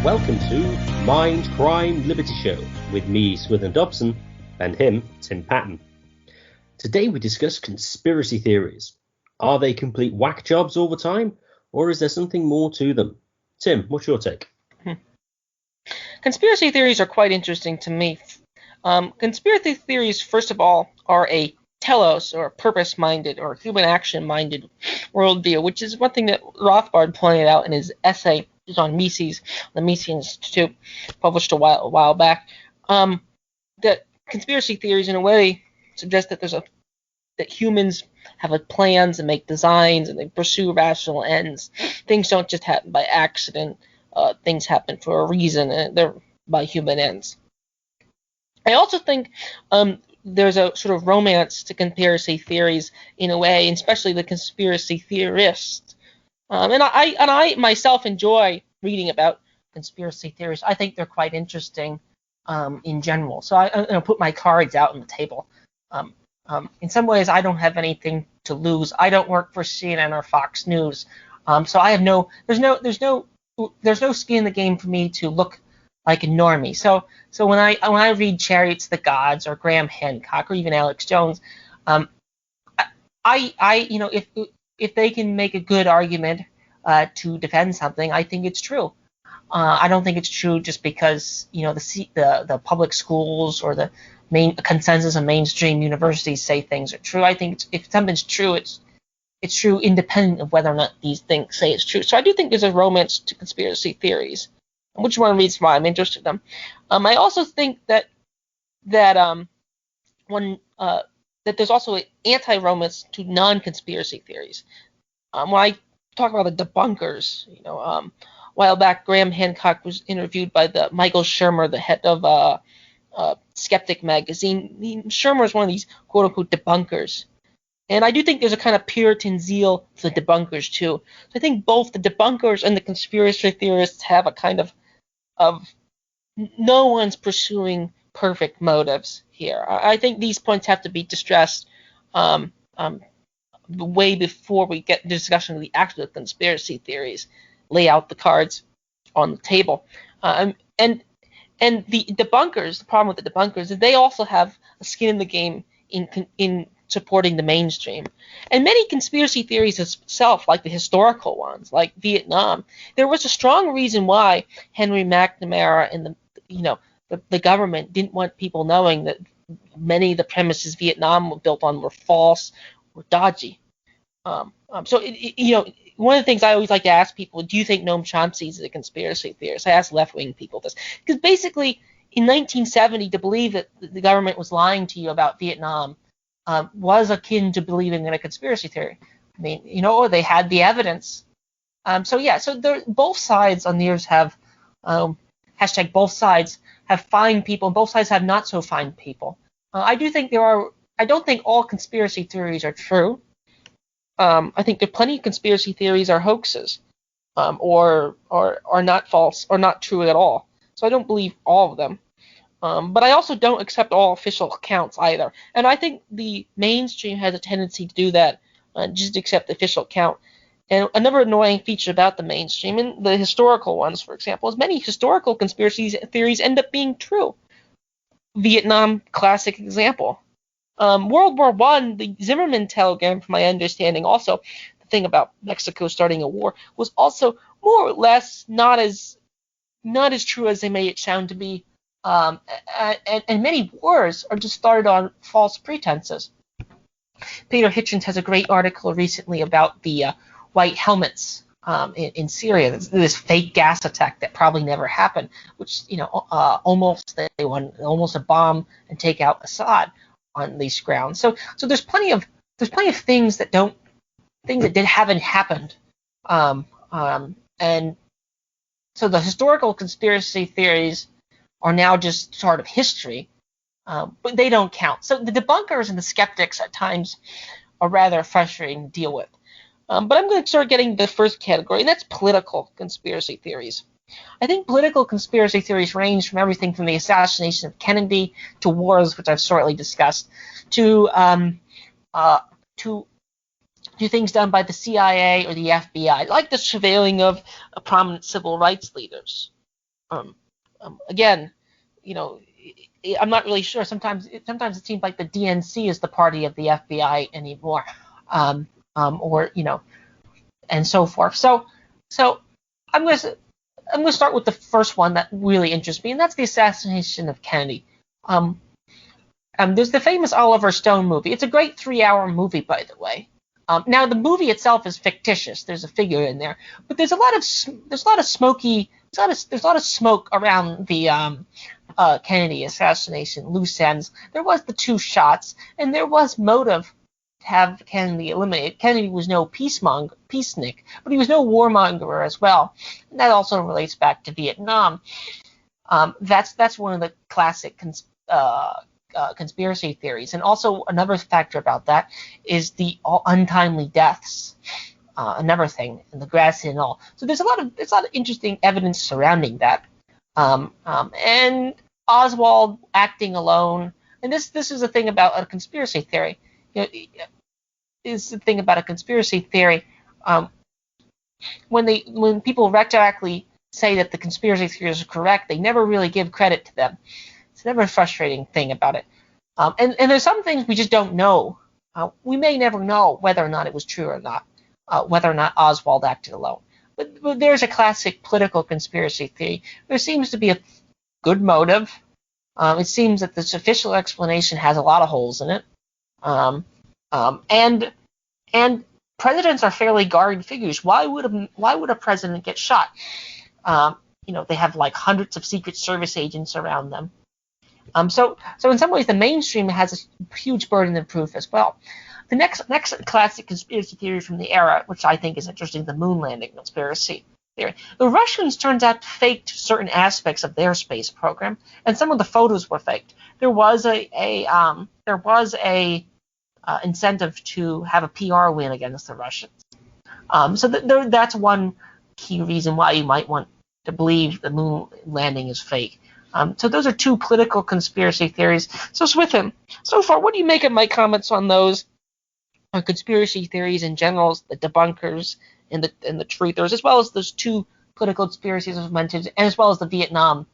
welcome to Mindcrime Liberty Show with me, Swithin Dobson, and him, Tim Patton. Today we discuss conspiracy theories. Are they complete whack jobs all the time, or is there something more to them? Tim, what's your take? Conspiracy theories are quite interesting to me. Conspiracy theories, first of all, are a telos, or purpose-minded, or human action-minded worldview, which is one thing that Rothbard pointed out in his essay on Mises, the Mises Institute, published a while back. That conspiracy theories, in a way, suggest that that humans have plans and make designs and they pursue rational ends. Things don't just happen by accident. Things happen for a reason, and they're by human ends. I also think there's a sort of romance to conspiracy theories in a way, especially the conspiracy theorists. And I myself enjoy reading about conspiracy theories. I think they're quite interesting in general. So I put my cards out on the table. In some ways, I don't have anything to lose. I don't work for CNN or Fox News, so I have there's no skin in the game for me to look like a normie. So when I read Chariots of the Gods or Graham Hancock or even Alex Jones, if they can make a good argument to defend something, I think it's true. I don't think it's true just because the public schools or the main consensus of mainstream universities say things are true. I think if something's true, it's true independent of whether or not these things say it's true. So I do think there's a romance to conspiracy theories, which one reasons why I'm interested in them. I also think that there's also an anti-romance to non-conspiracy theories. When I talk about the debunkers, a while back, Graham Hancock was interviewed by the Michael Shermer, the head of Skeptic magazine. Shermer is one of these quote-unquote debunkers. And I do think there's a kind of Puritan zeal for the debunkers, too. So I think both the debunkers and the conspiracy theorists have a kind of no one's pursuing perfect motives here. I think these points have to be distressed way before we get the discussion of the actual conspiracy theories. Lay out the cards on the table. And the debunkers, the problem with the debunkers is they also have a skin in the game in supporting the mainstream. And many conspiracy theories itself, like the historical ones, like Vietnam, there was a strong reason why Henry McNamara and the government didn't want people knowing that many of the premises Vietnam were built on were false or dodgy. So one of the things I always like to ask people, do you think Noam Chomsky is a conspiracy theorist? I ask left-wing people this. Because basically, in 1970, to believe that the government was lying to you about Vietnam was akin to believing in a conspiracy theory. I mean, they had the evidence. So both sides on the earth have, hashtag both sides have fine people, and both sides have not so fine people. I don't think all conspiracy theories are true. I think there are plenty of conspiracy theories are hoaxes, or are not false or not true at all. So I don't believe all of them. But I also don't accept all official accounts either. And I think the mainstream has a tendency to do that, just accept the official account. And another annoying feature about the mainstream, and the historical ones, for example, is many historical conspiracy theories end up being true. Vietnam, classic example. World War I, the Zimmerman telegram, from my understanding, also the thing about Mexico starting a war, was also more or less not as true as they made it sound to be. And many wars are just started on false pretenses. Peter Hitchens has a great article recently about the white helmets in Syria. This fake gas attack that probably never happened, which almost they won almost a bomb and take out Assad on these grounds. So there's plenty of things that haven't happened. And so the historical conspiracy theories are now just sort of history, but they don't count. So the debunkers and the skeptics at times are rather frustrating to deal with. But I'm going to start getting the first category, and that's political conspiracy theories. I think political conspiracy theories range from everything from the assassination of Kennedy to wars, which I've shortly discussed, to things done by the CIA or the FBI, like the surveilling of prominent civil rights leaders. Again, you know, I'm not really sure. Sometimes it seems like the DNC is the party of the FBI anymore, or and so forth. So I'm gonna start with the first one that really interests me, and that's the assassination of Kennedy. There's the famous Oliver Stone movie. It's a great 3-hour movie, by the way. Now the movie itself is fictitious. There's a figure in there, but there's a lot of smoke around the Kennedy assassination, loose ends. There was the 2 shots, and there was motive to have Kennedy eliminated. Kennedy was no peacenik, but he was no warmonger as well. And that also relates back to Vietnam. That's one of the classic conspiracy theories. And also another factor about that is the untimely deaths and everything, and the grassy and all. So there's a lot of interesting evidence surrounding that. And Oswald acting alone, and this is the thing about a conspiracy theory. Is the thing about a conspiracy theory. When people retroactively say that the conspiracy theories are correct, they never really give credit to them. It's never a frustrating thing about it. And there's some things we just don't know. We may never know whether or not it was true or not, whether or not Oswald acted alone. But there's a classic political conspiracy theory. There seems to be a good motive. It seems that this official explanation has a lot of holes in it. And presidents are fairly guarded figures. Why would a president get shot? They have like hundreds of Secret Service agents around them. So in some ways, the mainstream has a huge burden of proof as well. The next classic conspiracy theory from the era, which I think is interesting, the moon landing conspiracy theory. The Russians turns out faked certain aspects of their space program, and some of the photos were faked. There was a incentive to have a PR win against the Russians. So that's one key reason why you might want to believe the moon landing is fake. So those are 2 political conspiracy theories. So Swithin, so far, what do you make of my comments on those conspiracy theories in general, the debunkers and the truthers, as well as those 2 political conspiracies I've mentioned, and as well as the Vietnam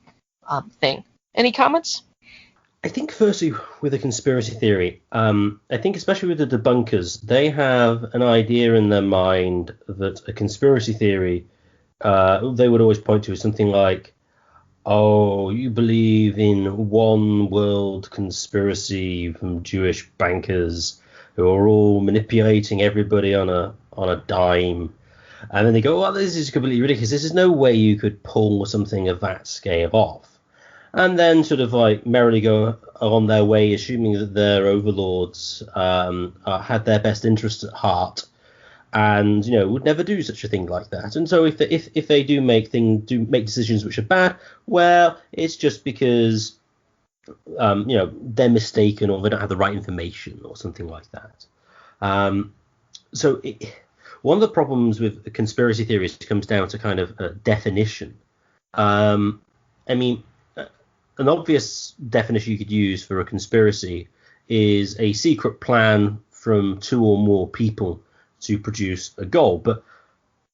thing? Any comments? I think firstly with a conspiracy theory, I think especially with the debunkers, they have an idea in their mind that a conspiracy theory, they would always point to something like, oh, you believe in one world conspiracy from Jewish bankers who are all manipulating everybody on a dime. And then they go, well, this is completely ridiculous. There's no way you could pull something of that scale off. And then sort of like merrily go on their way, assuming that their overlords had their best interests at heart, and would never do such a thing like that. And so if they do make decisions which are bad, well, it's just because they're mistaken or they don't have the right information or something like that. One of the problems with conspiracy theories comes down to kind of definition. An obvious definition you could use for a conspiracy is a secret plan from 2 or more people to produce a goal. But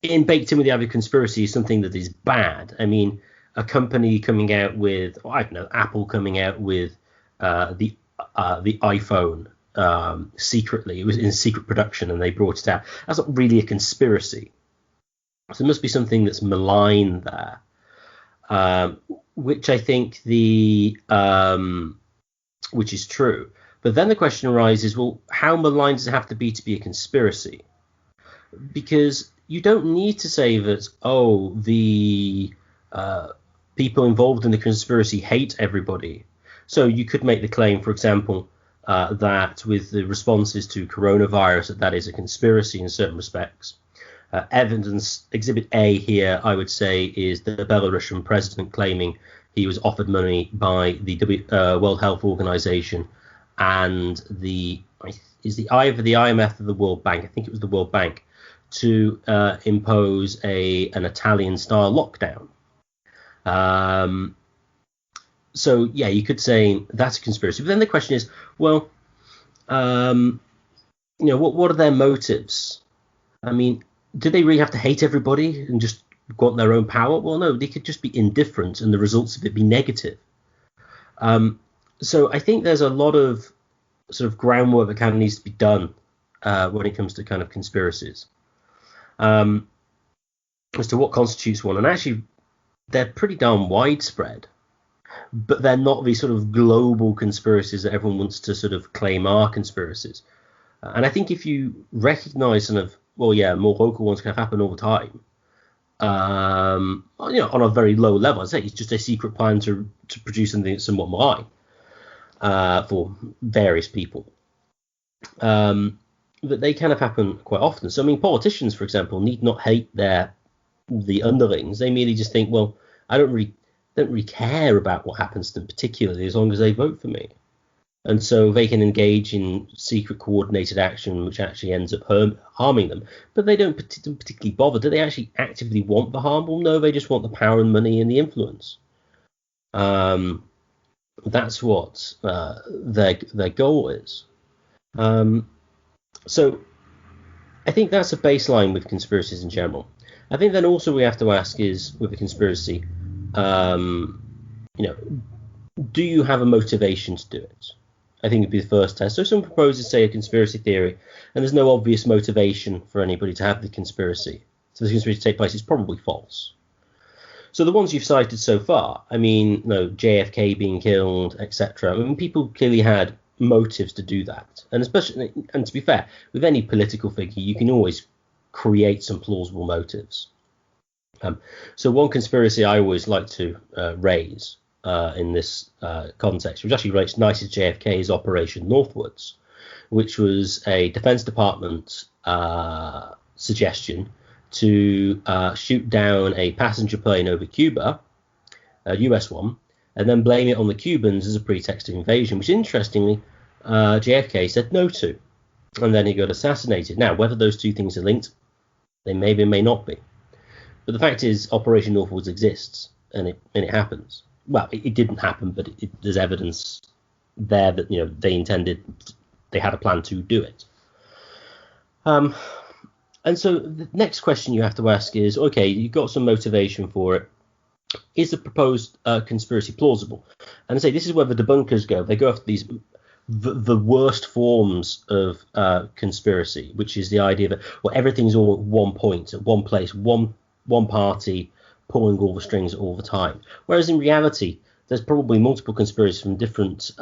baked in with the idea of conspiracy is something that is bad. A company coming out with, Apple coming out with the iPhone secretly. It was in secret production and they brought it out. That's not really a conspiracy. So there must be something that's malign there. Which I think which is true. But then the question arises, well, how malign does it have to be a conspiracy? Because you don't need to say that, the people involved in the conspiracy hate everybody. So you could make the claim, for example, that with the responses to coronavirus, that is a conspiracy in certain respects. Evidence Exhibit A here, I would say, is the Belarusian president claiming he was offered money by the World Health Organization and either the IMF or the World Bank, I think it was the World Bank, to impose an Italian-style lockdown. So yeah, you could say that's a conspiracy. But then the question is, well, what are their motives? Do they really have to hate everybody and just want their own power. Well, no, they could just be indifferent and the results of it be negative. So I think there's a lot of sort of groundwork that kind of needs to be done when it comes to kind of conspiracies as to what constitutes one. And actually, they're pretty darn widespread, but they're not these sort of global conspiracies that everyone wants to sort of claim are conspiracies. And I think if you recognize sort of, well, yeah, more local ones can happen all the time, on a very low level. I'd say it's just a secret plan to produce something that's somewhat malign for various people. But they kind of happen quite often. So, I mean, politicians, for example, need not hate the underlings. They merely just think, well, I don't really care about what happens to them particularly as long as they vote for me. And so they can engage in secret coordinated action, which actually ends up harming them. But they don't particularly bother. Do they actually actively want the harm? Well, no, they just want the power and money and the influence. That's what their goal is. So I think that's a baseline with conspiracies in general. I think then also we have to ask is, with a conspiracy, do you have a motivation to do it? I think it'd be the first test. So if someone proposes, say, a conspiracy theory, and there's no obvious motivation for anybody to have the conspiracy, so the conspiracy to take place, it's probably false. So the ones you've cited so far, I mean, JFK being killed, etc. I mean, people clearly had motives to do that, and especially, and to be fair, with any political figure, you can always create some plausible motives. So one conspiracy I always like to raise in this context, which actually relates nicely to JFK's Operation Northwoods, which was a Defense Department suggestion to shoot down a passenger plane over Cuba, a US one, and then blame it on the Cubans as a pretext of invasion, which interestingly JFK said no to, and then he got assassinated. Now, whether those two things are linked, they may not be. But the fact is, Operation Northwoods exists, and it happens. Well, it didn't happen, but there's evidence there that they had a plan to do it. And so the next question you have to ask is, okay, you've got some motivation for it. Is the proposed conspiracy plausible? And I say this is where the debunkers go. They go after the worst forms of conspiracy, which is the idea that, well, everything's all at one point, at one place, one party pulling all the strings all the time. Whereas in reality, there's probably multiple conspiracies from different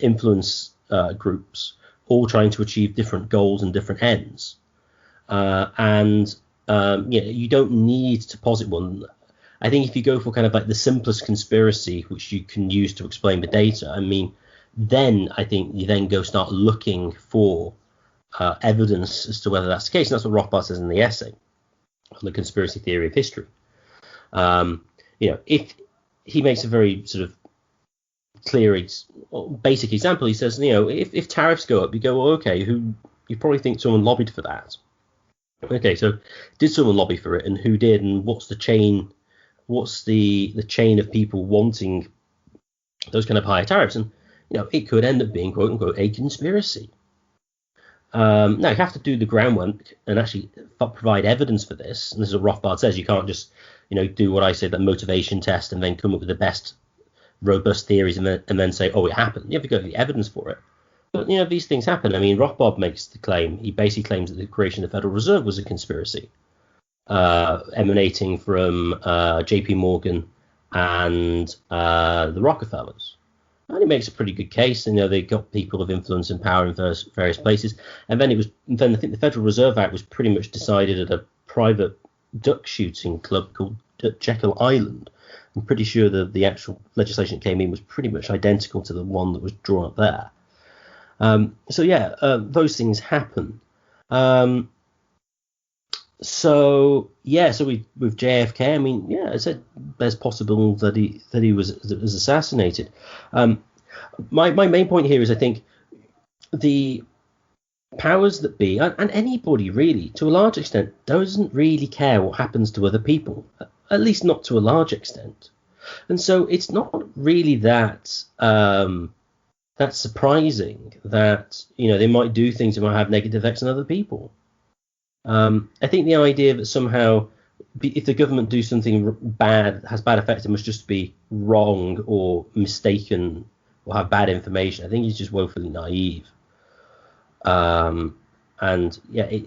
influence groups, all trying to achieve different goals and different ends. You don't need to posit one. I think if you go for kind of like the simplest conspiracy, which you can use to explain the data, I mean, then I think you then go start looking for evidence as to whether that's the case. And that's what Rothbard says in the essay on the conspiracy theory of history. If he makes a very sort of clear, basic example, he says, if tariffs go up, you go, well, okay, you probably think someone lobbied for that. Okay, so did someone lobby for it, and who did, and what's the chain? What's the chain of people wanting those kind of higher tariffs? And it could end up being, quote unquote, a conspiracy. Now you have to do the groundwork and actually provide evidence for this. And this is what Rothbard says: you can't just do what I say, that motivation test, and then come up with the best robust theories, and then say, oh, it happened. You have to go to the evidence for it. But these things happen. I mean, Rothbard makes the claim. He basically claims that the creation of the Federal Reserve was a conspiracy, emanating from J.P. Morgan and the Rockefellers. And he makes a pretty good case. They got people of influence and power in various places. And then I think the Federal Reserve Act was pretty much decided at a private duck shooting club called Jekyll Island. I'm pretty sure that the actual legislation that came in was pretty much identical to the one that was drawn up there. Those things happen. So with JFK, I mean, I said there's possible that he was assassinated. My main point here is, I think the powers that be, and anybody really, to a large extent, doesn't really care what happens to other people, at least not to a large extent. And so it's not really that's surprising that they might do things that might have negative effects on other people. I think the idea that somehow if the government do something bad, has bad effects, it must just be wrong or mistaken or have bad information. I think he's just woefully naive. And yeah,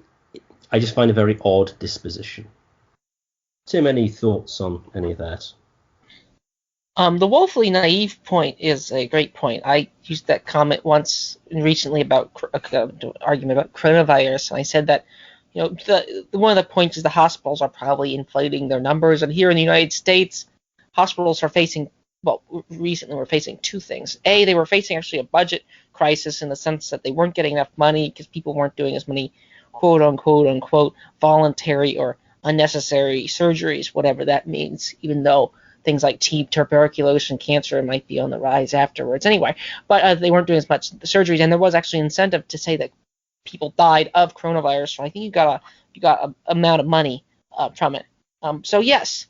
I just find a very odd disposition. Tim, any thoughts on any of that? The woefully naive point is a great point. I used that comment once recently about argument about coronavirus, and I said that one of the points is the hospitals are probably inflating their numbers, and here in the United States, hospitals are facing recently we're facing two things. A, they were facing actually a budget crisis in the sense that they weren't getting enough money because people weren't doing as many quote unquote voluntary or unnecessary surgeries, whatever that means, even though things like tuberculosis and cancer might be on the rise afterwards anyway. But they weren't doing as much surgeries, and there was actually incentive to say that people died of coronavirus. So I think you got a amount of money from it. So yes,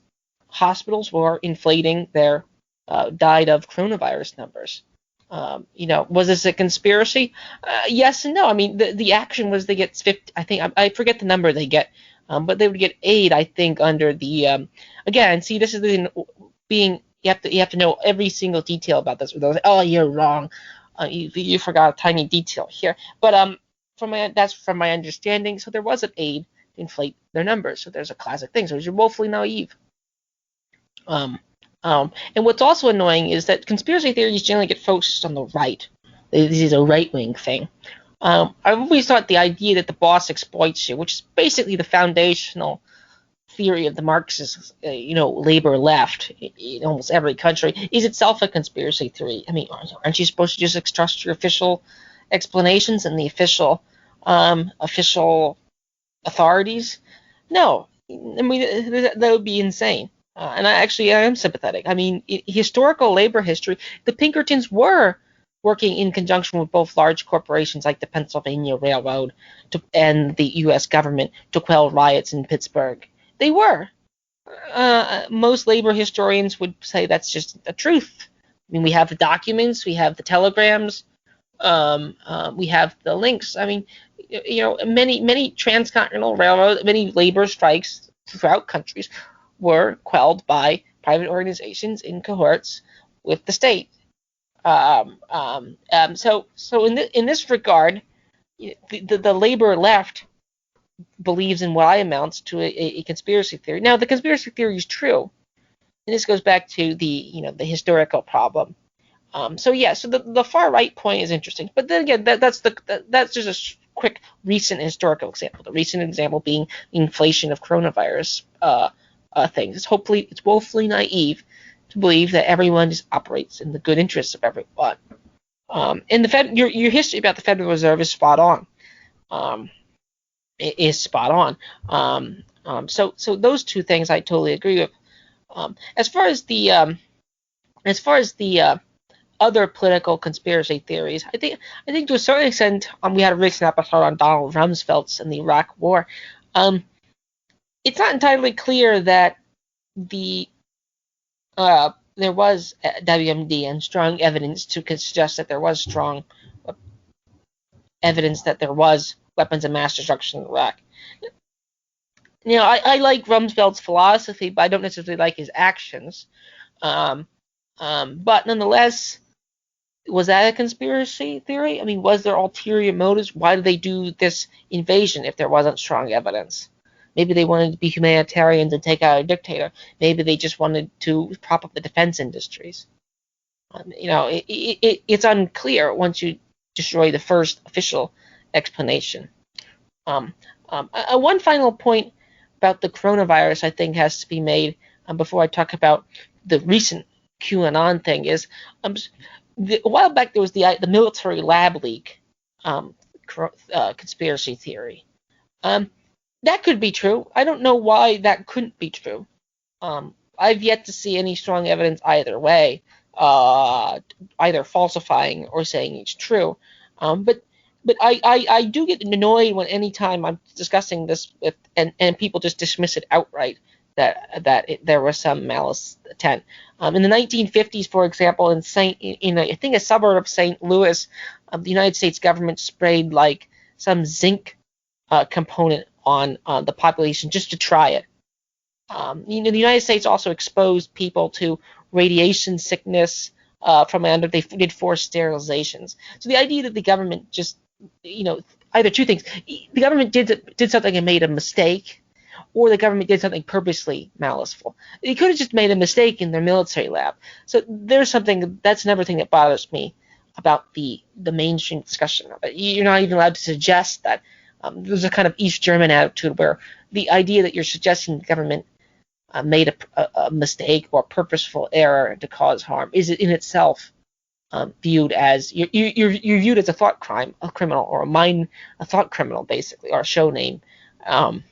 hospitals were inflating their died of coronavirus numbers. Was this a conspiracy? Yes and no. I mean, the action was they get 50. I think I forget the number they get, but they would get aid. I think under the again. See, this is the being you have to know every single detail about this. Oh, you're wrong. You forgot a tiny detail here. But that's from my understanding. So there was an aid to inflate their numbers. So there's a classic thing. So you're woefully naive. And what's also annoying is that conspiracy theories generally get focused on the right. This is a right-wing thing. I've always thought the idea that the boss exploits you, which is basically the foundational theory of the Marxist, labor left in almost every country, is itself a conspiracy theory. I mean, aren't you supposed to just trust your official explanations and the official authorities? No, I mean that would be insane. And I am sympathetic. I mean, historical labor history, the Pinkertons were working in conjunction with both large corporations like the Pennsylvania Railroad and the U.S. government to quell riots in Pittsburgh. They were. Most labor historians would say that's just the truth. I mean, we have the documents, we have the telegrams, we have the links. I mean, many transcontinental railroads, many labor strikes throughout countries were quelled by private organizations in cohorts with the state. So in this regard, the labor left believes in what I amounts to a conspiracy theory. Now, the conspiracy theory is true, and this goes back to the historical problem. So the far right point is interesting, but then again, that's just a quick recent historical example. The recent example being inflation of coronavirus things. It's woefully naive to believe that everyone just operates in the good interests of everyone. And your history about the Federal Reserve is spot on. It is spot on. So those two things I totally agree with. As far as the other political conspiracy theories, I think to a certain extent, we had a recent episode on Donald Rumsfeld's and the Iraq War. It's not entirely clear that there was WMD and strong evidence to suggest that there was strong evidence that there was weapons of mass destruction in Iraq. I like Rumsfeld's philosophy, but I don't necessarily like his actions. But nonetheless, was that a conspiracy theory? I mean, was there ulterior motives? Why did they do this invasion if there wasn't strong evidence? Maybe they wanted to be humanitarians and take out a dictator. Maybe they just wanted to prop up the defense industries. It's unclear once you destroy the first official explanation. One final point about the coronavirus I think has to be made before I talk about the recent QAnon thing is a while back there was the military lab leak conspiracy theory. That could be true. I don't know why that couldn't be true. I've yet to see any strong evidence either way, either falsifying or saying it's true. But I do get annoyed when any time I'm discussing this with and people just dismiss it outright that there was some malice intent. In the 1950s, for example, in I think a suburb of St. Louis, the United States government sprayed like some zinc component on the population just to try it. The United States also exposed people to radiation sickness from under. They did forced sterilizations. So the idea that the government just, either two things: the government did something and made a mistake, or the government did something purposely maliceful. They could have just made a mistake in their military lab. So that's another thing that bothers me about the mainstream discussion of it. You're not even allowed to suggest that. There's a kind of East German attitude where the idea that you're suggesting the government made a mistake or purposeful error to cause harm is in itself viewed as you're viewed as a thought crime, a criminal, or a thought criminal basically, or a show name. There's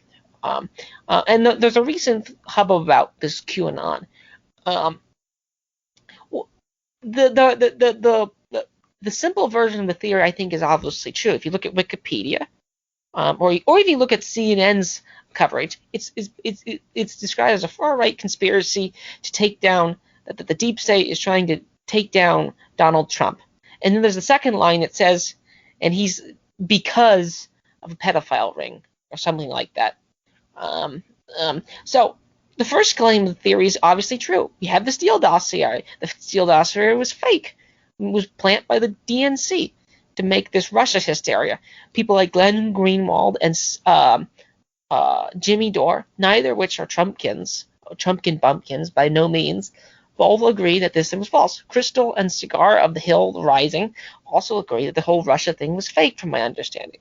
a recent hubbub about this QAnon. The simple version of the theory, I think, is obviously true. If you look at Wikipedia, or if you look at CNN's coverage, it's described as a far-right conspiracy to take down that the deep state is trying to take down Donald Trump. And then there's a second line that says, and he's because of a pedophile ring or something like that. So the first claim of the theory is obviously true. We have the Steele dossier. The Steele dossier was fake. It was planted by the DNC to make this Russia hysteria. People like Glenn Greenwald and Jimmy Dore, neither of which are Trumpkin bumpkins by no means, both agree that this thing was false. Crystal and Cigar of the Hill Rising also agree that the whole Russia thing was fake, from my understanding.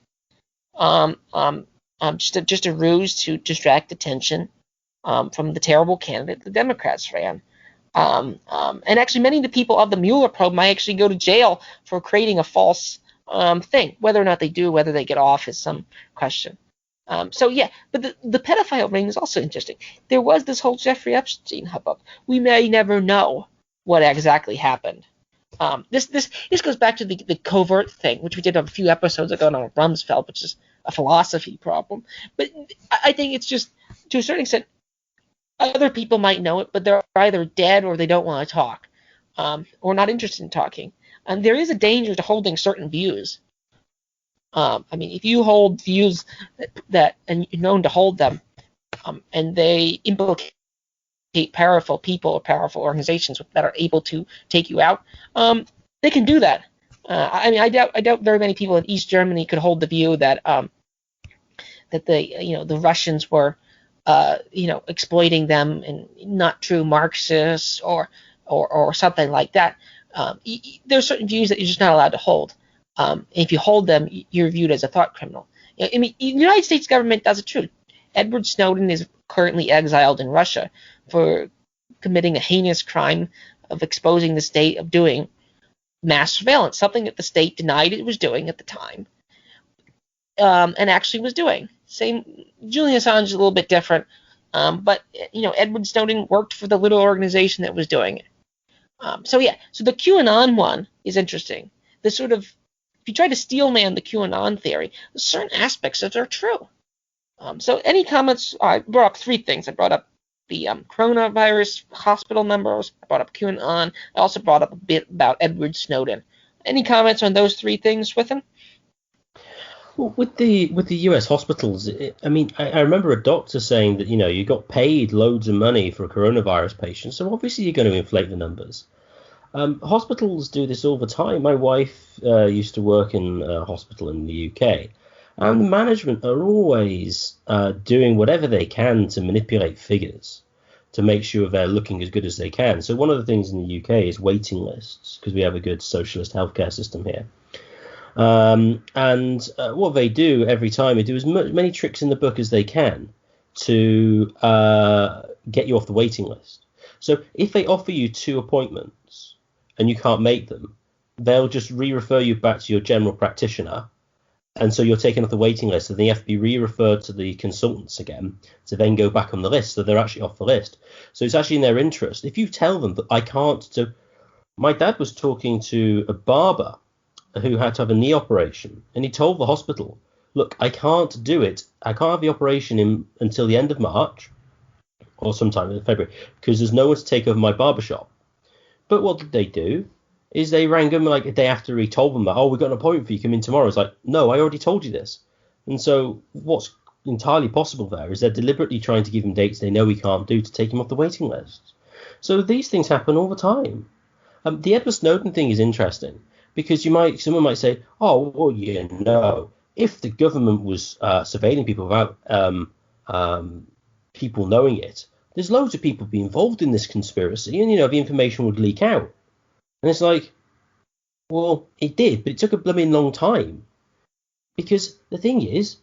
Just a ruse to distract attention from the terrible candidate the Democrats ran. And actually, many of the people of the Mueller probe might actually go to jail for creating a false thing. Whether or not they do, whether they get off, is some question. But the pedophile ring is also interesting. There was this whole Jeffrey Epstein hubbub. We may never know what exactly happened. This goes back to the covert thing, which we did a few episodes ago on Rumsfeld, which is a philosophy problem. But I think it's just, to a certain extent, other people might know it, but they're either dead or they don't want to talk, or not interested in talking. And there is a danger to holding certain views. If you hold views that and you're known to hold them, and they implicate powerful people or powerful organizations that are able to take you out, they can do that. I doubt very many people in East Germany could hold the view that the Russians were exploiting them and not true Marxists or something like that. There are certain views that you're just not allowed to hold. If you hold them, you're viewed as a thought criminal. The United States government does it too. Edward Snowden is currently exiled in Russia for committing a heinous crime of exposing the state of doing mass surveillance, something that the state denied it was doing at the time, and actually was doing. Same, Julian Assange is a little bit different, but Edward Snowden worked for the little organization that was doing it. So the QAnon one is interesting. If you try to steelman the QAnon theory, there's certain aspects that are true. So any comments? I brought up three things. I brought up the coronavirus hospital numbers. I brought up QAnon. I also brought up a bit about Edward Snowden. Any comments on those three things with him? Well, with the US hospitals, I remember a doctor saying that you got paid loads of money for a coronavirus patient, so obviously you're going to inflate the numbers. Hospitals do this all the time. My wife used to work in a hospital in the UK, and the management are always doing whatever they can to manipulate figures to make sure they're looking as good as they can. So one of the things in the UK is waiting lists, because we have a good socialist healthcare system here. What they do every time, they do as many tricks in the book as they can to get you off the waiting list. So if they offer you 2 appointments and you can't make them, they'll just re-refer you back to your general practitioner. And so you're taken off the waiting list, and then you have to be re-referred to the consultants again to then go back on the list. So they're actually off the list. So it's actually in their interest. If you tell them that I can't do... My dad was talking to a barber who had to have a knee operation, and he told the hospital, look, I can't do it. I can't have the operation until the end of March or sometime in February, because there's no one to take over my barbershop. But what did they do? Is they rang him like a day after he told them that, we've got an appointment for you, come in tomorrow. It's like, no, I already told you this. And so what's entirely possible there is they're deliberately trying to give him dates they know he can't do to take him off the waiting list. So these things happen all the time. The Edward Snowden thing is interesting because someone might say, oh, well, if the government was surveilling people without people knowing it, there's loads of people be involved in this conspiracy, and the information would leak out. And it's like, well, it did, but it took a blooming long time. Because the thing is,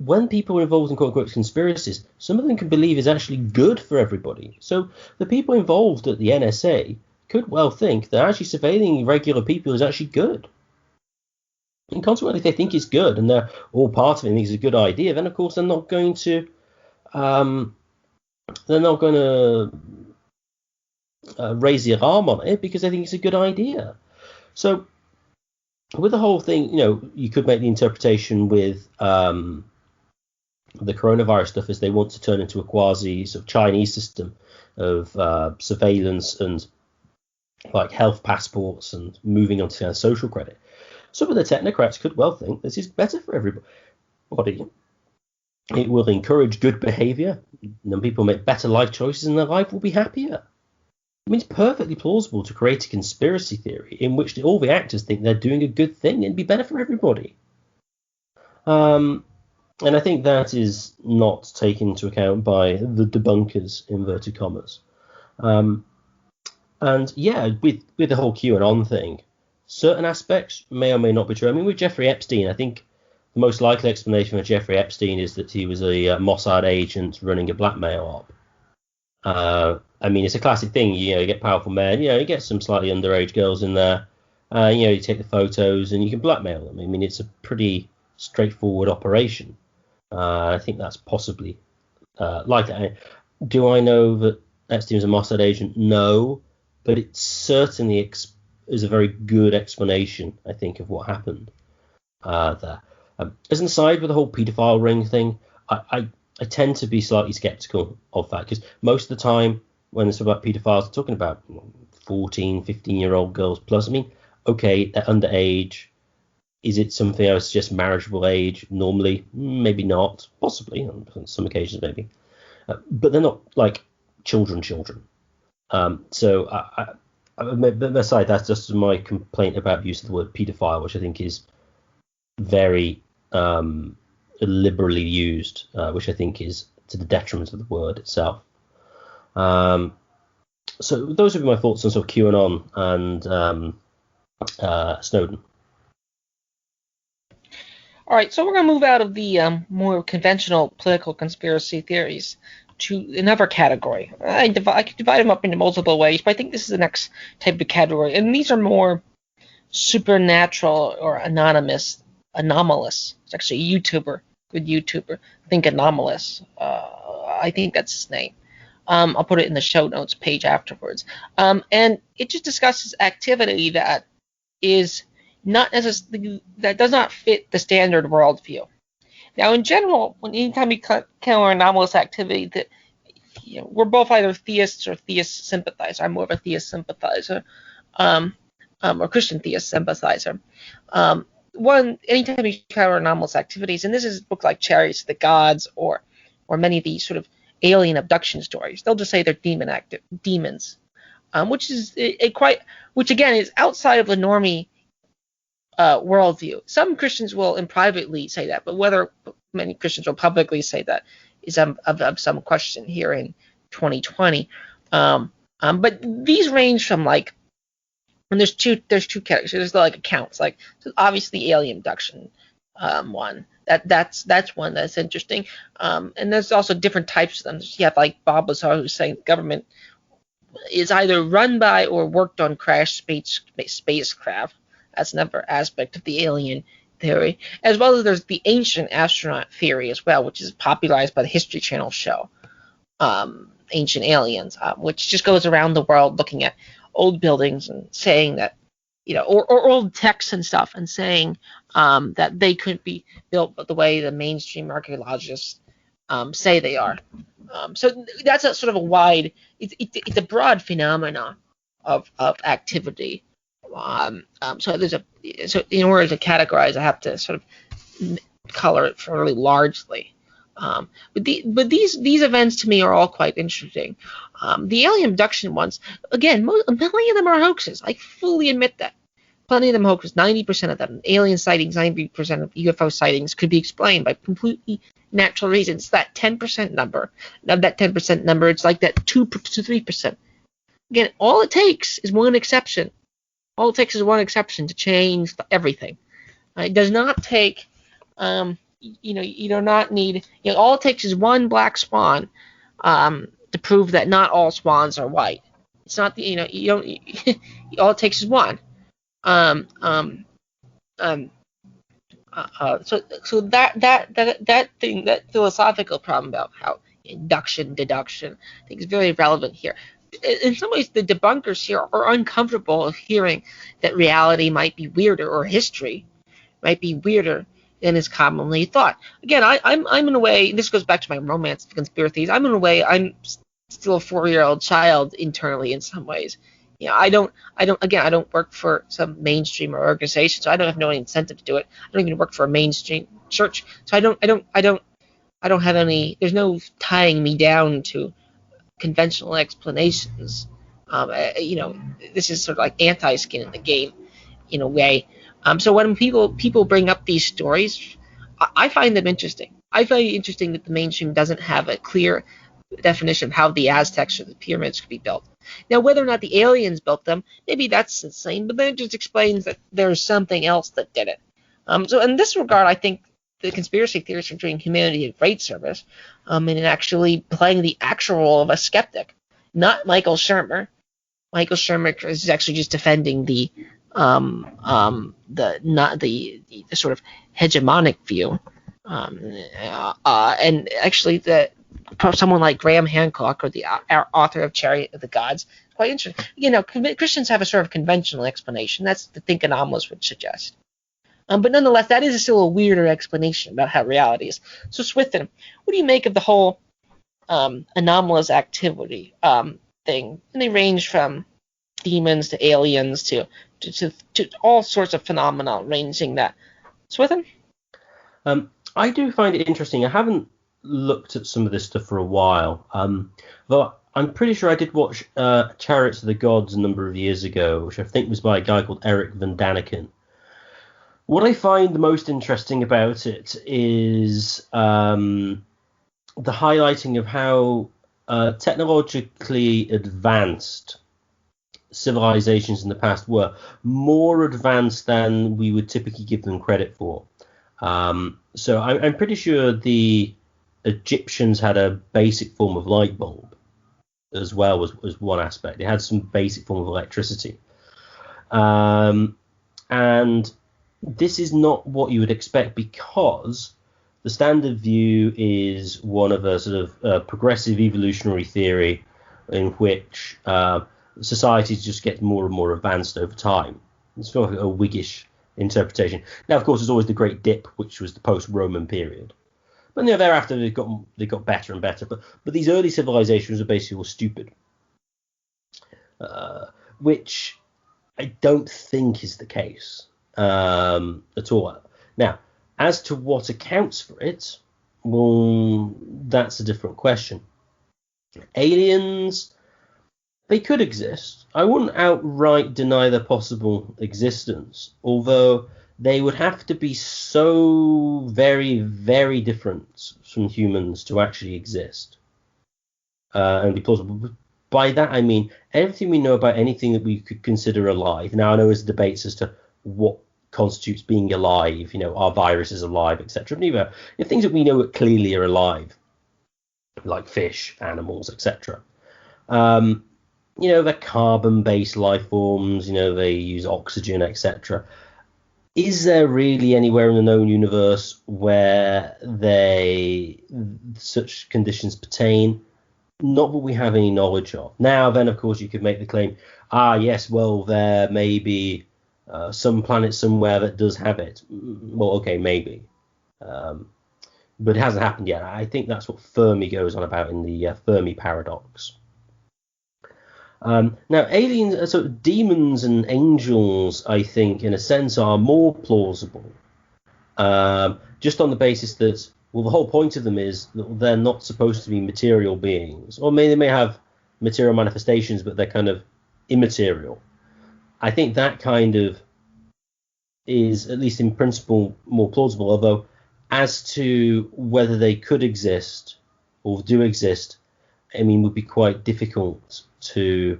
when people are involved in quote-unquote conspiracies, some of them can believe is actually good for everybody. So the people involved at the NSA could well think that actually surveilling regular people is actually good. And consequently, if they think it's good and they're all part of it and think it's a good idea, then of course they're not going to raise the alarm on it because they think it's a good idea. So with the whole thing, you could make the interpretation with the coronavirus stuff as they want to turn into a quasi sort of Chinese system of surveillance and like health passports and moving on to social credit. Some of the technocrats could well think this is better for everybody. It will encourage good behavior, and then people make better life choices and their life will be happier. I mean, it's perfectly plausible to create a conspiracy theory in which all the actors think they're doing a good thing and be better for everybody. And I think that is not taken into account by the debunkers, inverted commas. And yeah, with the whole QAnon thing, certain aspects may or may not be true. I mean, with Jeffrey Epstein, I think the most likely explanation for Jeffrey Epstein is that he was a Mossad agent running a blackmail op. I mean, it's a classic thing. You get powerful men. You get some slightly underage girls in there. You take the photos and you can blackmail them. I mean, it's a pretty straightforward operation. I think that's possibly like that. Do I know that Epstein was a Mossad agent? No, but it certainly is a very good explanation, I think, of what happened there. As an aside with the whole paedophile ring thing, I tend to be slightly skeptical of that because most of the time when it's about paedophiles, I'm talking about 14, 15-year-old girls plus. I mean, okay, they're underage. Is it something I would suggest marriageable age? Normally, maybe not. Possibly, on some occasions maybe. But they're not like children. So aside, that's just my complaint about use of the word paedophile, which I think is very liberally used, which I think is to the detriment of the word itself. So those would be my thoughts on sort of QAnon and Snowden. All right, so we're going to move out of the more conventional political conspiracy theories to another category. I could divide them up into multiple ways, but I think this is the next type of category. And these are more supernatural or anomalous. It's actually a YouTuber, good YouTuber. I think Anomalous. I think that's his name. I'll put it in the show notes page afterwards. And it just discusses activity that is not necessarily, that does not fit the standard worldview. Now, in general, anytime we counter anomalous activity, that we're both either theists or theist sympathizer. I'm more of a theist sympathizer, or Christian theist sympathizer. Anytime you counter anomalous activities, and this is a book like Chariots of the Gods or many of these sort of alien abduction stories, they'll just say they're demons, which is which again is outside of the normie worldview. Some Christians will privately say that, but whether many Christians will publicly say that is of some question here in 2020. But these range from like, and there's two categories. There's like accounts, like so obviously alien abduction one. That's one that's interesting. And there's also different types of them. You have like Bob Lazar, who's saying the government is either run by or worked on crashed spacecraft. That's another aspect of the alien theory, as well as there's the ancient astronaut theory as well, which is popularized by the History Channel show, Ancient Aliens, which just goes around the world looking at old buildings and saying that, or old texts and stuff, and saying that they couldn't be built the way the mainstream archaeologists say they are. So that's a sort of a wide, it's a broad phenomena of activity. So in order to categorize, I have to sort of color it fairly largely. But these events to me are all quite interesting. The alien abduction ones, again, many of them are hoaxes. I fully admit that. Plenty of them hoaxes. 90% of them, alien sightings, 90% of UFO sightings could be explained by completely natural reasons. That 10% number, of that 10% number, it's like that 2 to 3%. Again, all it takes is one exception. All it takes is one exception to change everything. It does not take, you do not need, all it takes is one black swan to prove that not all swans are white. It's not, you don't, all it takes is one. So that thing, that philosophical problem about how induction, deduction, I think is very relevant here. In some ways, the debunkers here are uncomfortable of hearing that reality might be weirder, or history might be weirder than is commonly thought. Again, I'm in a way, this goes back to my romance of conspiracies, I'm in a way, I'm still a 4-year-old child internally in some ways. I don't work for some mainstream or organization, so I don't have no incentive to do it. I don't even work for a mainstream church, so I don't have any, there's no tying me down to conventional explanations. This is sort of like anti-skin in the game, in a way. So when people bring up these stories, I find them interesting. I find it interesting that the mainstream doesn't have a clear definition of how the Aztecs or the pyramids could be built. Now, whether or not the aliens built them, maybe that's insane, but then it just explains that there's something else that did it. So in this regard, I think the conspiracy theorists are doing humanity a great service, in actually playing the actual role of a skeptic, not Michael Shermer. Michael Shermer is actually just defending the sort of hegemonic view, and actually someone like Graham Hancock, or the author of Chariot of the Gods, is quite interesting. Christians have a sort of conventional explanation. That's the think anomalous would suggest. But nonetheless, that is still a weirder explanation about how reality is. So, Swithin, what do you make of the whole anomalous activity thing? And they range from demons to aliens to all sorts of phenomena ranging that. Swithin? I do find it interesting. I haven't looked at some of this stuff for a while, but I'm pretty sure I did watch Chariots of the Gods a number of years ago, which I think was by a guy called Eric Van Daniken. What I find the most interesting about it is the highlighting of how technologically advanced civilizations in the past were, more advanced than we would typically give them credit for. So I'm pretty sure the Egyptians had a basic form of light bulb as well, was one aspect. They had some basic form of electricity. And this is not what you would expect, because the standard view is one of a sort of progressive evolutionary theory in which societies just get more and more advanced over time. It's sort of a Whiggish interpretation. Now, of course, there's always the Great Dip, which was the post-Roman period. But thereafter they got better and better. But these early civilizations are basically all stupid, which I don't think is the case at all. Now, as to what accounts for it, well, that's a different question. Aliens, they could exist. I wouldn't outright deny their possible existence, although they would have to be so very, very different from humans to actually exist and be plausible. By that, I mean everything we know about anything that we could consider alive. Now, I know there's debates as to what constitutes being alive, are viruses alive, etc. Things that we know clearly are alive, like fish, animals, etc. They're carbon-based life forms, they use oxygen, etc. Is there really anywhere in the known universe where such conditions pertain? Not that we have any knowledge of. Now, then, of course, you could make the claim, yes, well, there may be some planet somewhere that does have it. Well, okay, maybe. But it hasn't happened yet. I think that's what Fermi goes on about in the Fermi paradox. Now, aliens, so demons and angels, I think, in a sense, are more plausible. just on the basis that, well, the whole point of them is that they're not supposed to be material beings, or they may have material manifestations, but they're kind of immaterial. I think that kind of is, at least in principle, more plausible, although as to whether they could exist or do exist, I mean, would be quite difficult to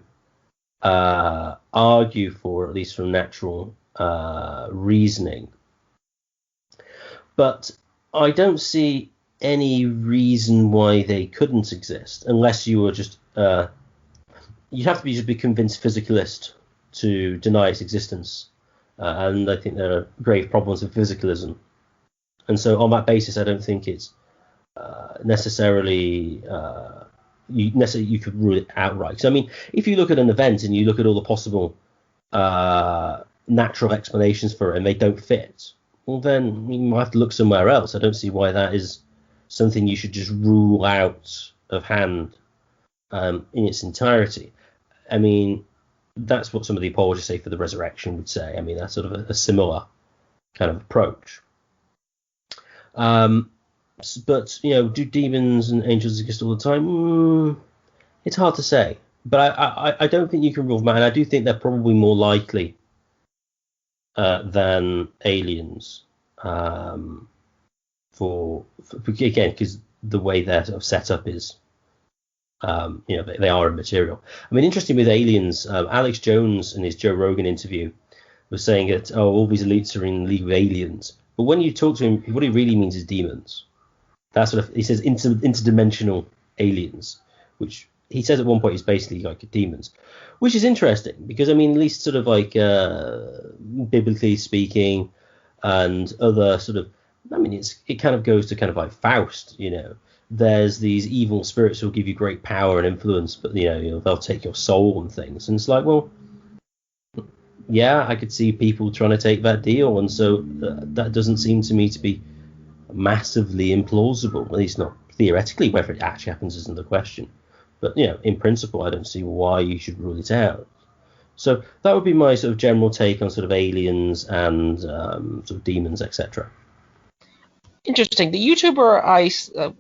argue for, at least from natural reasoning. But I don't see any reason why they couldn't exist, unless you were just you'd have to be convinced physicalist to deny its existence, and I think there are grave problems with physicalism. And so on that basis, I don't think it's necessarily you could rule it outright. Because I mean, if you look at an event and you look at all the possible natural explanations for it and they don't fit, well, then you might have to look somewhere else. I don't see why that is something you should just rule out of hand in its entirety. I mean, that's what some of the apologists say for the resurrection would say. I mean, that's sort of a similar kind of approach. But, you know, do demons and angels exist all the time? It's hard to say. But I don't think you can rule them out. And I do think they're probably more likely than aliens. For again, because the way they're sort of set up is, you know, they are immaterial. I mean, interesting with aliens, Alex Jones in his Joe Rogan interview was saying that, all these elites are in league with aliens. But when you talk to him, what he really means is demons. That's what he says, interdimensional aliens, which he says at one point is basically like demons, which is interesting because, I mean, at least sort of like biblically speaking and other sort of, I mean, it kind of goes to kind of like Faust, you know. There's these evil spirits who will give you great power and influence, but, you know, they'll take your soul and things. And it's like, well, yeah, I could see people trying to take that deal. And so that doesn't seem to me to be massively implausible, at least not theoretically. Whether it actually happens isn't the question. But, you know, in principle, I don't see why you should rule it out. So that would be my sort of general take on sort of aliens and sort of demons, etc. Interesting. The YouTuber I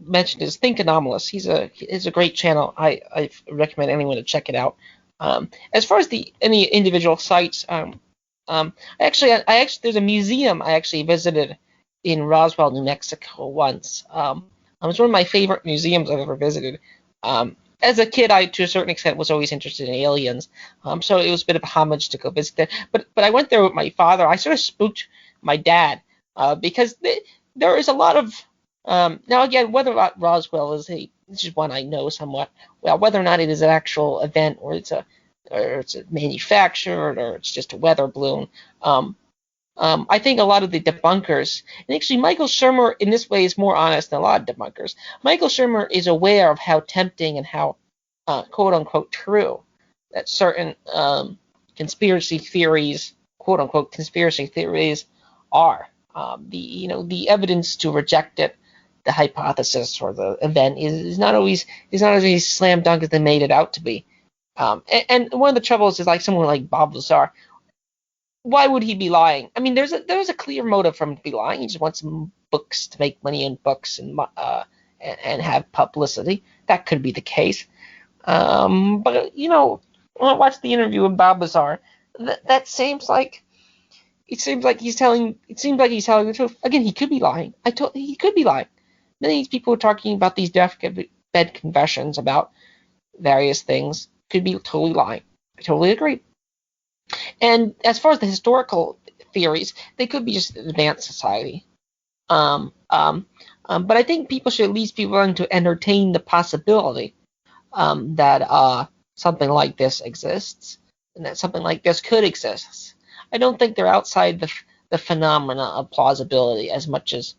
mentioned is Think Anomalous. He's a great channel. I recommend anyone to check it out. As far as any individual sites, actually there's a museum I actually visited in Roswell, New Mexico once. It was one of my favorite museums I've ever visited. As a kid, I to a certain extent was always interested in aliens, so it was a bit of a homage to go visit there. But I went there with my father. I sort of spooked my dad because there is a lot of now again, whether or not Roswell is this is one I know somewhat well, whether or not it is an actual event or it's a manufactured or it's just a weather balloon. I think a lot of the debunkers, and actually Michael Shermer in this way is more honest than a lot of debunkers. Michael Shermer is aware of how tempting and how quote unquote true that certain conspiracy theories, quote unquote conspiracy theories, are. The evidence to reject it, the hypothesis or the event is not always slam dunk as they made it out to be. And one of the troubles is like someone like Bob Lazar. Why would he be lying? I mean, there's a clear motive for him to be lying. He just wants some books to make money in books and have publicity. That could be the case. But you know, when I watched the interview with Bob Lazar, that seems like he's telling the truth. Again, he could be lying. He could be lying. Then these people are talking about these deathbed confessions about various things. Could be totally lying. I totally agree. And as far as the historical theories, they could be just an advanced society. But I think people should at least be willing to entertain the possibility that something like this exists and that something like this could exist. I don't think they're outside the phenomena of plausibility as much as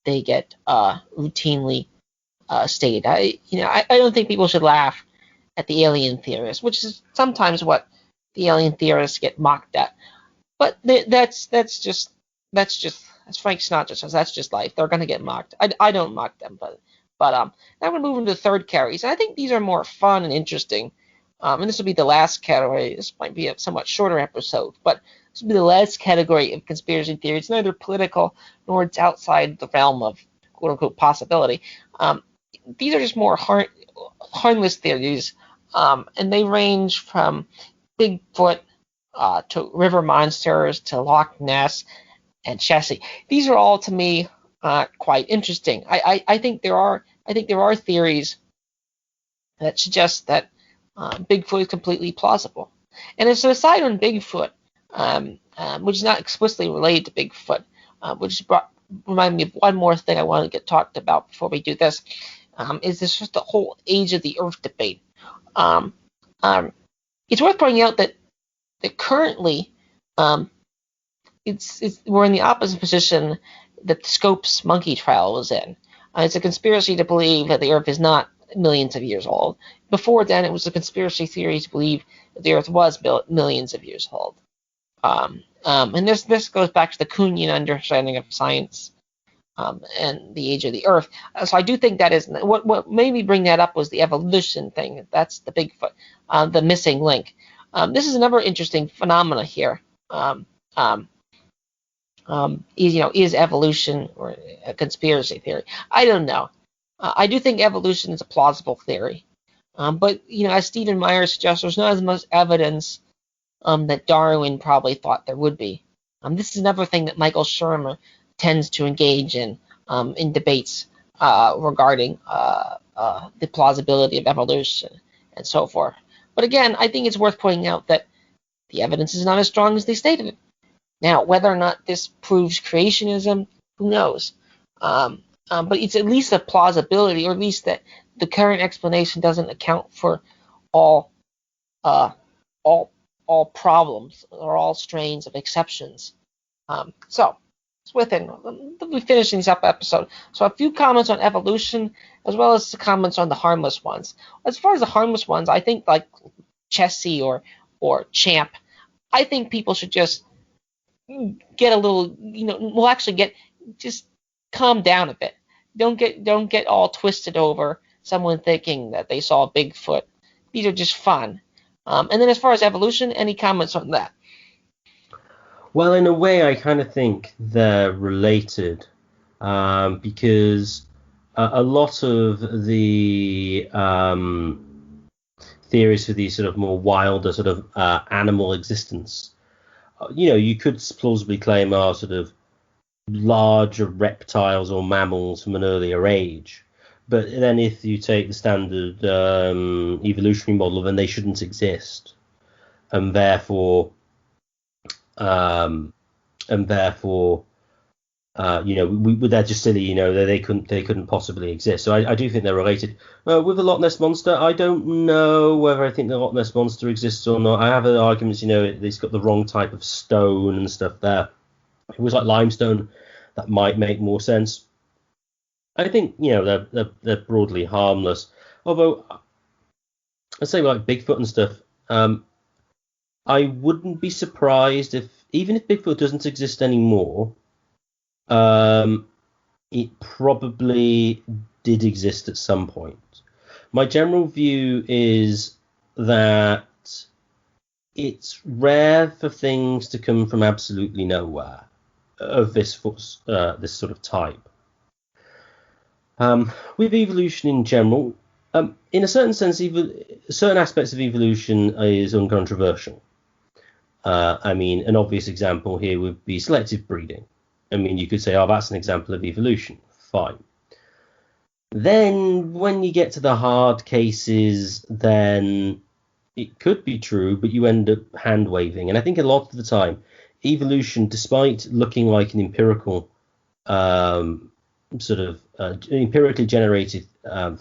they get routinely stated. I don't think people should laugh at the alien theorists, which is sometimes what the alien theorists get mocked at. But that's as Frank Sinatra says, that's just life. They're going to get mocked. I don't mock them, but now we're going to move into the third categories. And I think these are more fun and interesting. And this will be the last category. This might be a somewhat shorter episode, but This would be the last category of conspiracy theory. It's neither political nor it's outside the realm of quote-unquote possibility. These are just more harmless theories, and they range from Bigfoot to river monsters to Loch Ness and Chessie. These are all, to me, quite interesting. I think there are theories that suggest that Bigfoot is completely plausible. And as an aside on Bigfoot, which is not explicitly related to Bigfoot, which remind me of one more thing I want to get talked about before we do this, is this just the whole age of the Earth debate. It's worth pointing out that currently we're in the opposite position that the Scopes monkey trial was in. It's a conspiracy to believe that the Earth is not millions of years old. Before then, it was a conspiracy theory to believe that the Earth was millions of years old. And this goes back to the Kuhnian understanding of science and the age of the Earth. So I do think that is what made me bring that up was the evolution thing. That's the Bigfoot, the missing link. This is another interesting phenomena here. Is evolution or a conspiracy theory? I don't know. I do think evolution is a plausible theory, but as Stephen Meyer suggests, there's not as much evidence that Darwin probably thought there would be. This is another thing that Michael Shermer tends to engage in debates regarding the plausibility of evolution and so forth. But again, I think it's worth pointing out that the evidence is not as strong as they stated it. Now, whether or not this proves creationism, who knows? But it's at least a plausibility, or at least that the current explanation doesn't account for all problems or all strains of exceptions. So we finishing this up episode. So a few comments on evolution, as well as comments on the harmless ones. As far as the harmless ones, I think like Chessie or Champ, I think people should just get a little, just calm down a bit. Don't get all twisted over someone thinking that they saw Bigfoot. These are just fun. And then as far as evolution, any comments on that? Well, in a way, I kind of think they're related because a lot of the theories for these sort of more wilder sort of animal existence, you could plausibly claim are sort of larger reptiles or mammals from an earlier age. But then if you take the standard evolutionary model, then they shouldn't exist. And therefore, they're just silly, they couldn't possibly exist. So I do think they're related. With the Loch Ness Monster, I don't know whether I think the Loch Ness Monster exists or not. I have arguments, it's got the wrong type of stone and stuff there. If it was like limestone, that might make more sense. I think, they're broadly harmless. Although, I say like Bigfoot and stuff, I wouldn't be surprised even if Bigfoot doesn't exist anymore, it probably did exist at some point. My general view is that it's rare for things to come from absolutely nowhere of this sort of type. With evolution in general, in a certain sense, certain aspects of evolution is uncontroversial. An obvious example here would be selective breeding. You could say, that's an example of evolution. Fine. Then when you get to the hard cases, then it could be true, but you end up hand waving. And I think a lot of the time, evolution, despite looking like an empirical empirically generated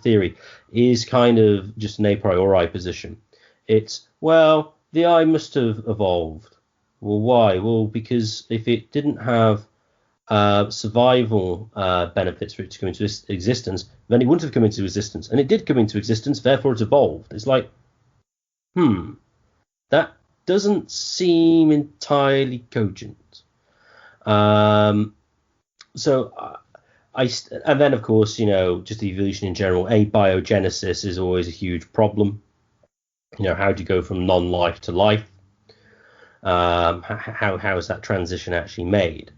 theory, is kind of just an a priori position. It's, the eye must have evolved. Well, why? Well, because if it didn't have survival benefits for it to come into existence, then it wouldn't have come into existence. And it did come into existence, therefore it evolved. It's like, that doesn't seem entirely cogent. And then, of course, just evolution in general, abiogenesis is always a huge problem. How do you go from non-life to life? How is that transition actually made?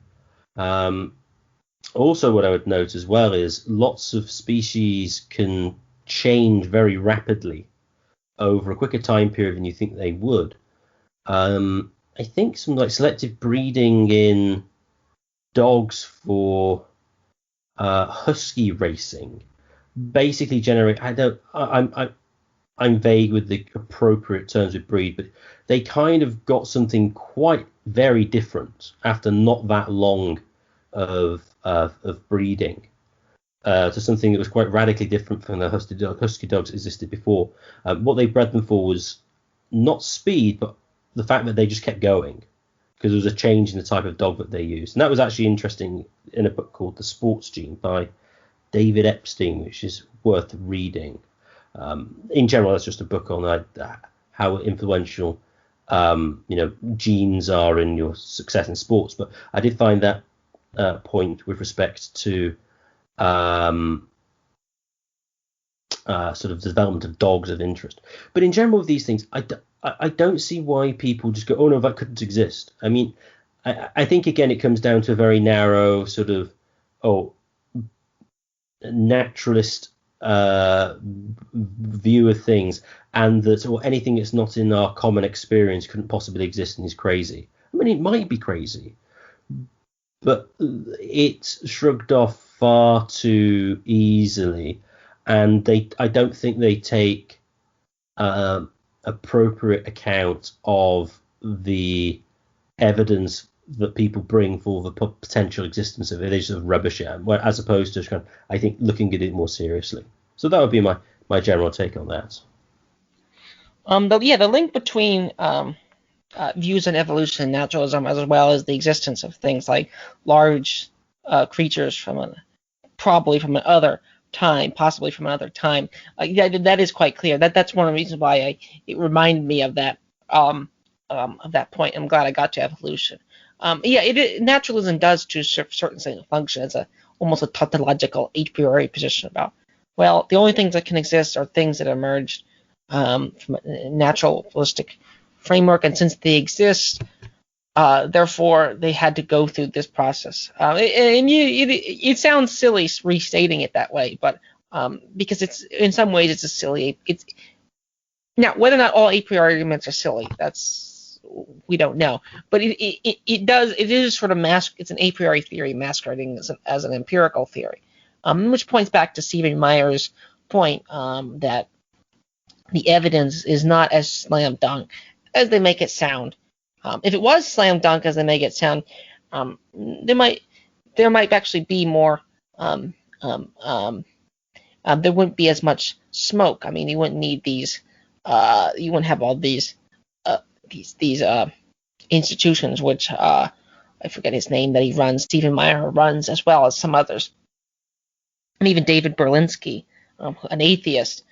Also, what I would note as well is lots of species can change very rapidly over a quicker time period than you think they would. I think some like selective breeding in dogs for husky racing basically generate. I'm vague with the appropriate terms of breed, but they kind of got something quite very different after not that long of breeding to something that was quite radically different from the husky dogs that existed before. What they bred them for was not speed, but the fact that they just kept going because there was a change in the type of dog that they used. And that was actually interesting in a book called The Sports Gene by David Epstein, which is worth reading. In general, that's just a book on how influential genes are in your success in sports. But I did find that point with respect to sort of development of dogs of interest. But in general, with these things, I don't see why people just go, oh no, that couldn't exist. I mean, I think again it comes down to a very narrow sort of naturalist view of things, and that or anything that's not in our common experience couldn't possibly exist and is crazy. I mean, it might be crazy, but it's shrugged off far too easily, and I don't think they take appropriate account of the evidence that people bring for the potential existence of it. They just rubbish it, as opposed to kind of, I think, looking at it more seriously. So that would be my general take on that. The link between views on evolution and naturalism, as well as the existence of things like large creatures possibly from another time. That is quite clear. That's one of the reasons why it reminded me of that point. I'm glad I got to evolution. Naturalism does to a certain extent function as almost a tautological a priori position about, well, the only things that can exist are things that emerged from a naturalistic framework, and since they exist, therefore they had to go through this process. It sounds silly restating it that way, but because it's in some ways it's a silly. Now whether or not all a priori arguments are silly, we don't know, but it is sort of it's an a priori theory masquerading as an empirical theory, which points back to Stephen Meyer's point that the evidence is not as slam dunk as they make it sound. If it was slam dunk as they make it sound, there might actually be more. There wouldn't be as much smoke. I mean, you wouldn't need these. You wouldn't have all these institutions, which I forget his name that he runs. Stephen Meyer runs, as well as some others, and even David Berlinski, an atheist,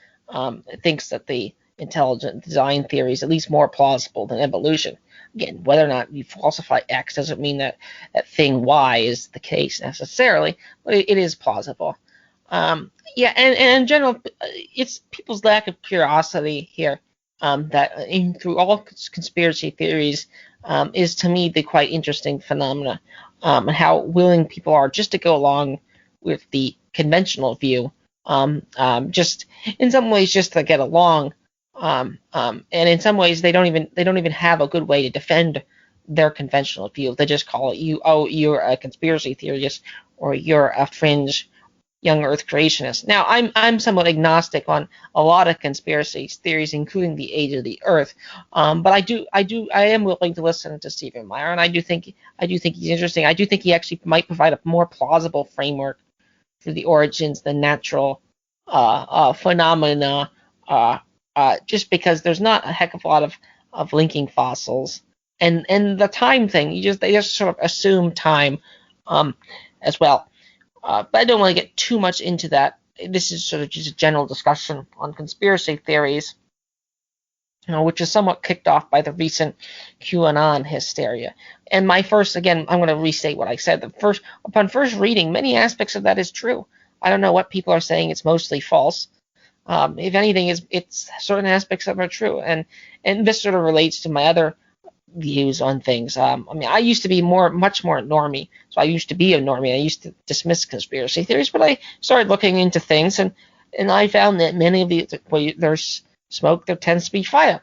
thinks that the intelligent design theory is at least more plausible than evolution. Again, whether or not you falsify X doesn't mean that thing Y is the case necessarily, but it is plausible. And in general, it's people's lack of curiosity here that through all conspiracy theories is to me the quite interesting phenomena, and how willing people are just to go along with the conventional view, just in some ways just to get along, and in some ways they don't even have a good way to defend their conventional view. They just call it you're a conspiracy theorist, or you're a fringe young Earth creationist. Now, I'm somewhat agnostic on a lot of conspiracy theories, including the age of the Earth. But I am willing to listen to Stephen Meyer, and I do think he's interesting. I do think he actually might provide a more plausible framework for the origins, the natural phenomena, just because there's not a heck of a lot of linking fossils, and the time thing. They just sort of assume time as well. But I don't want to get too much into that. This is sort of just a general discussion on conspiracy theories, which is somewhat kicked off by the recent QAnon hysteria. And I'm going to restate what I said. Upon first reading, many aspects of that is true. I don't know what people are saying. It's mostly false. If anything, it's certain aspects of it are true. And this sort of relates to my other views on things. I mean, I used to be much more normie. So I used to be a normie. I used to dismiss conspiracy theories, but I started looking into things, and I found that many of where there's smoke, there tends to be fire,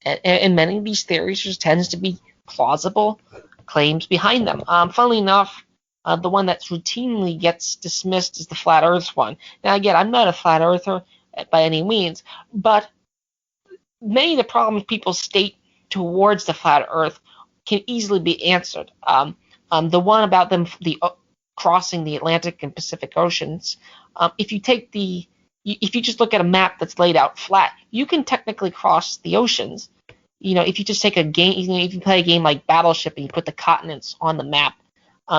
and many of these theories there tends to be plausible claims behind them. Funnily enough, the one that routinely gets dismissed is the flat Earth one. Now, again, I'm not a flat earther by any means, but many of the problems people state towards the flat Earth can easily be answered. The one about them crossing the Atlantic and Pacific Oceans, if you just look at a map that's laid out flat, you can technically cross the oceans. If you just take a game, if you play a game like Battleship and you put the continents on the map,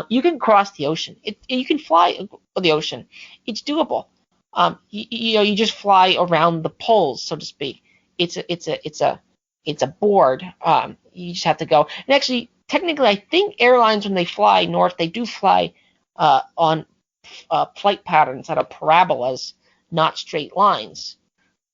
you can cross the ocean. You can fly the ocean. It's doable. You just fly around the poles, so to speak. It's a board. You just have to go. And actually, technically, I think airlines, when they fly north, they do fly on flight patterns that are parabolas, not straight lines.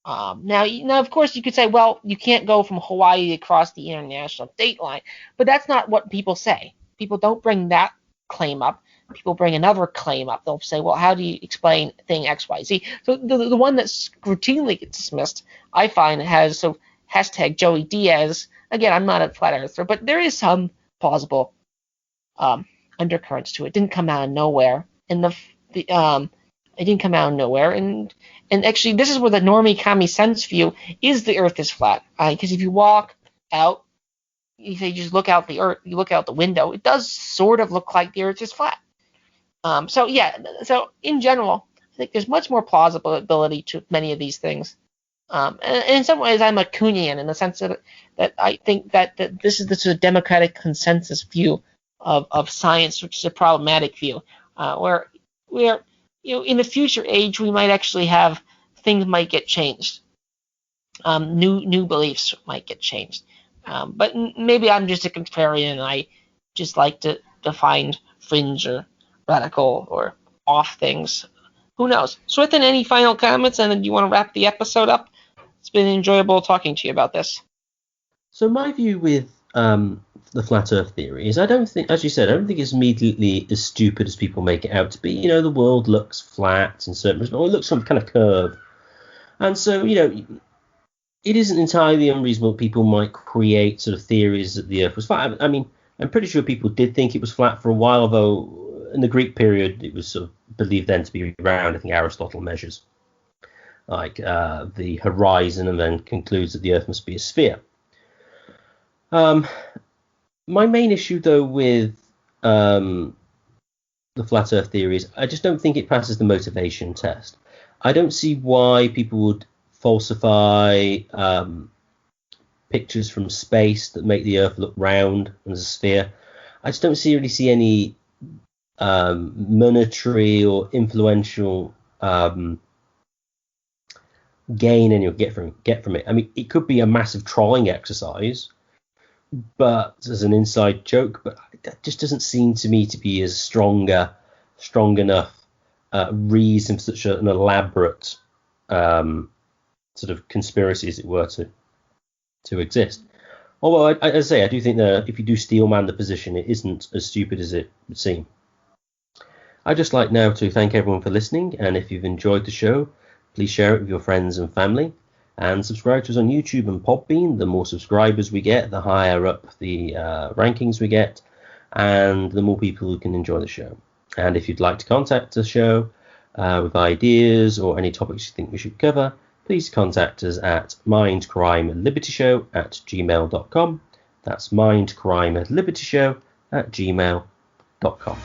Now, of course, you could say, well, you can't go from Hawaii across the international date line, but that's not what people say. People don't bring that claim up. People bring another claim up. They'll say, well, how do you explain thing XYZ? So the one that routinely gets dismissed, I find, has hashtag Joey Diaz. Again, I'm not a flat earther, but there is some plausible undercurrents to it. It didn't come out of nowhere. It didn't come out of nowhere. And actually, this is where the normie commie sense view is the Earth is flat. Because if you walk out, you just look out the Earth, you look out the window, it does sort of look like the Earth is flat. So in general, I think there's much more plausibility to many of these things. And in some ways, I'm a Kuhnian in the sense that I think that this is the sort of democratic consensus view of science, which is a problematic view, where in the future age, we might actually have things might get changed. New beliefs might get changed. But maybe I'm just a contrarian and I just like to find fringe or radical or off things. Who knows? Swithin, any final comments, and then you want to wrap the episode up? It's been enjoyable talking to you about this. So my view with the flat Earth theory is I don't think it's immediately as stupid as people make it out to be. The world looks flat in certain respects, or it looks some kind of curve. And so, it isn't entirely unreasonable that people might create sort of theories that the Earth was flat. I mean, I'm pretty sure people did think it was flat for a while, although in the Greek period it was sort of believed then to be round. I think Aristotle measures like the horizon and then concludes that the Earth must be a sphere. My main issue, though, with the flat Earth theory is I just don't think it passes the motivation test. I don't see why people would falsify pictures from space that make the Earth look round as a sphere. I just don't really see any monetary or influential gain anyone get from it. I mean, it could be a massive trolling exercise, but as an inside joke, but that just doesn't seem to me to be as strong enough reason for such an elaborate sort of conspiracy, as it were, to exist. Although I say I do think that if you do steelman the position, it isn't as stupid as it would seem. I'd just like now to thank everyone for listening, and if you've enjoyed the show, please share it with your friends and family, and subscribe to us on YouTube and Podbean. The more subscribers we get, the higher up the rankings we get, and the more people who can enjoy the show. And if you'd like to contact the show with ideas or any topics you think we should cover, please contact us at mindcrimelibetyshow@gmail.com. That's mindcrimelibetyshow@gmail.com.